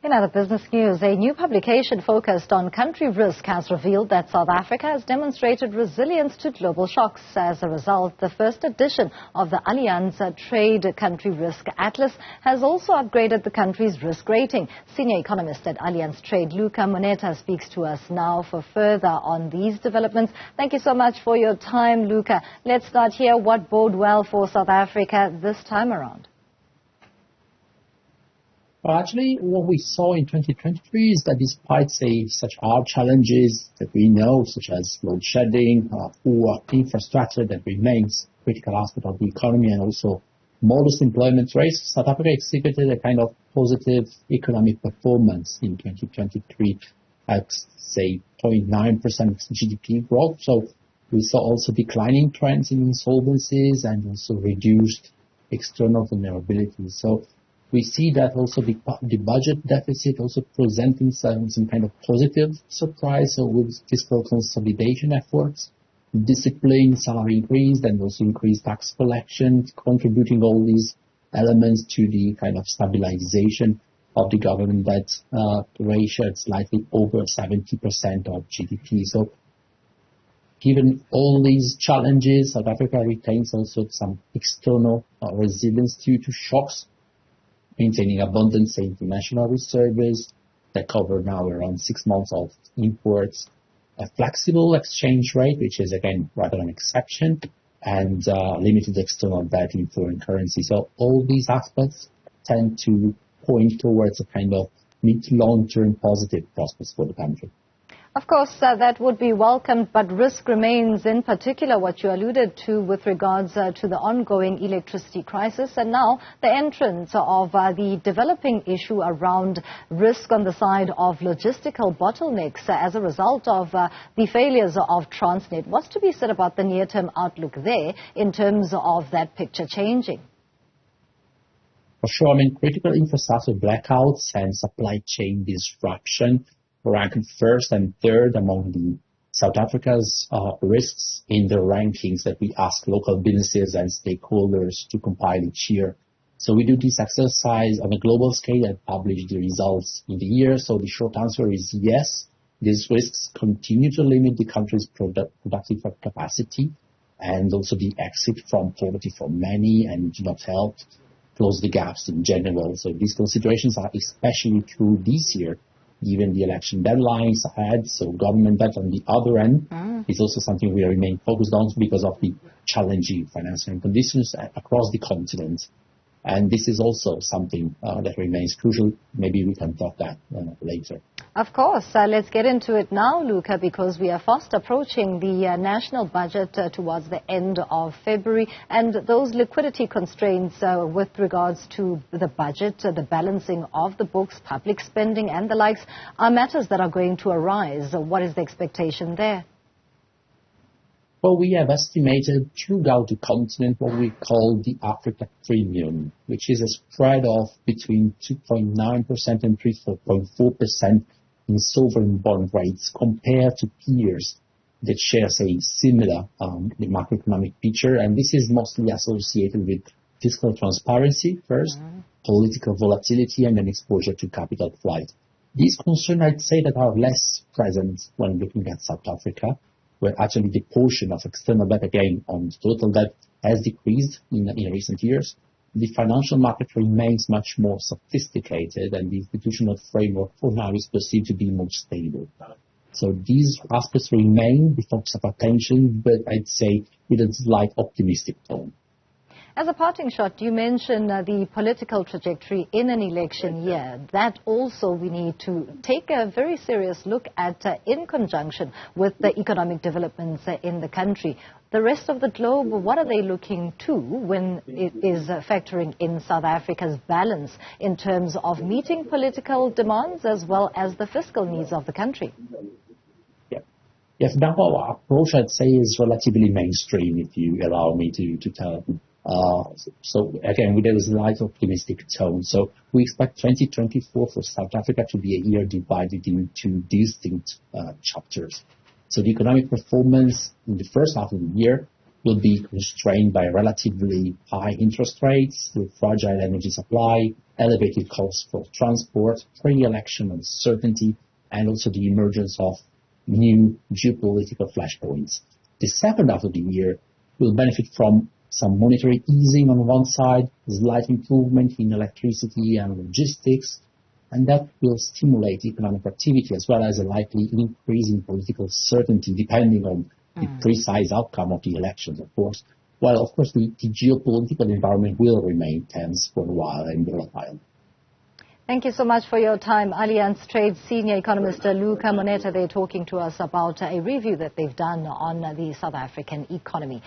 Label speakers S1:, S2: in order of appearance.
S1: In other business news, a new publication focused on country risk has revealed that South Africa has demonstrated resilience to global shocks. As a result, the first edition of the Allianz Trade Country Risk Atlas has also upgraded the country's risk rating. Senior economist at Allianz Trade Luca Moneta speaks to us now for further on these developments. Thank you so much for your time, Luca. Let's start here. What bode well for South Africa this time around?
S2: Well, actually, what we saw in 2023 is that despite, such hard challenges that we know, such as load shedding, poor infrastructure that remains a critical aspect of the economy, and also modest employment rates, South Africa exhibited a kind of positive economic performance in 2023 at, 0.9% GDP growth. So we saw also declining trends in insolvencies and also reduced external vulnerability. So we see that also the budget deficit also presenting some kind of positive surprise. So with fiscal consolidation efforts, discipline, salary increase, and also increased tax collection, contributing all these elements to the kind of stabilization of the government debt ratio at slightly over 70% of GDP. So given all these challenges, South Africa retains also some external resilience due to shocks, maintaining abundant international reserves that cover now around 6 months of imports, a flexible exchange rate, which is again rather an exception, and limited external debt in foreign currency. So all these aspects tend to point towards a kind of mid to long-term positive prospects for the country.
S1: Of course, that would be welcomed, but risk remains, in particular what you alluded to with regards to the ongoing electricity crisis, and now the entrance of the developing issue around risk on the side of logistical bottlenecks as a result of the failures of Transnet. What's to be said about the near-term outlook there in terms of that picture changing?
S2: For sure, critical infrastructure blackouts and supply chain disruption ranked first and third among the South Africa's risks in the rankings that we ask local businesses and stakeholders to compile each year. So we do this exercise on a global scale and publish the results in the year. So the short answer is yes, these risks continue to limit the country's productive capacity and also the exit from poverty for many, and do not help close the gaps in general. So these considerations are especially true this year, given the election deadlines ahead. So government debt on the other end is also something we remain focused on because of the challenging financial conditions across the continent. And this is also something that remains crucial. Maybe we can talk that later.
S1: Of course. Let's get into it now, Luca, because we are fast approaching the national budget towards the end of February. And those liquidity constraints with regards to the budget, the balancing of the books, public spending and the likes are matters that are going to arise. What is the expectation there?
S2: Well, we have estimated throughout the continent what we call the Africa premium, which is a spread of between 2.9% and 3.4% in sovereign bond rates compared to peers that share, similar macroeconomic picture. And this is mostly associated with fiscal transparency first, political volatility, and then exposure to capital flight. These concerns, I'd say, that are less present when looking at South Africa, where actually the portion of external debt, again, on total debt has decreased in recent years. The financial market remains much more sophisticated, and the institutional framework for now is perceived to be more stable. So these aspects remain the focus of attention, but I'd say with a slight optimistic tone.
S1: As a parting shot, you mentioned the political trajectory in an election year. That also we need to take a very serious look at in conjunction with the economic developments in the country. The rest of the globe, what are they looking to when it is factoring in South Africa's balance in terms of meeting political demands as well as the fiscal needs of the country?
S2: Yes, now our approach, I'd say, is relatively mainstream, if you allow me to tell. So again, with a slight optimistic tone. So we expect 2024 for South Africa to be a year divided into distinct chapters. So the economic performance in the first half of the year will be constrained by relatively high interest rates, with fragile energy supply, elevated costs for transport, pre-election uncertainty, and also the emergence of new geopolitical flashpoints. The second half of the year will benefit from some monetary easing on one side, slight improvement in electricity and logistics, and that will stimulate economic activity as well as a likely increase in political certainty depending on the precise outcome of the elections, of course, while, of course, the geopolitical environment will remain tense for a while and volatile.
S1: Thank you so much for your time. Allianz Trade senior economist Luca Moneta, they're talking to us about a review that they've done on the South African economy.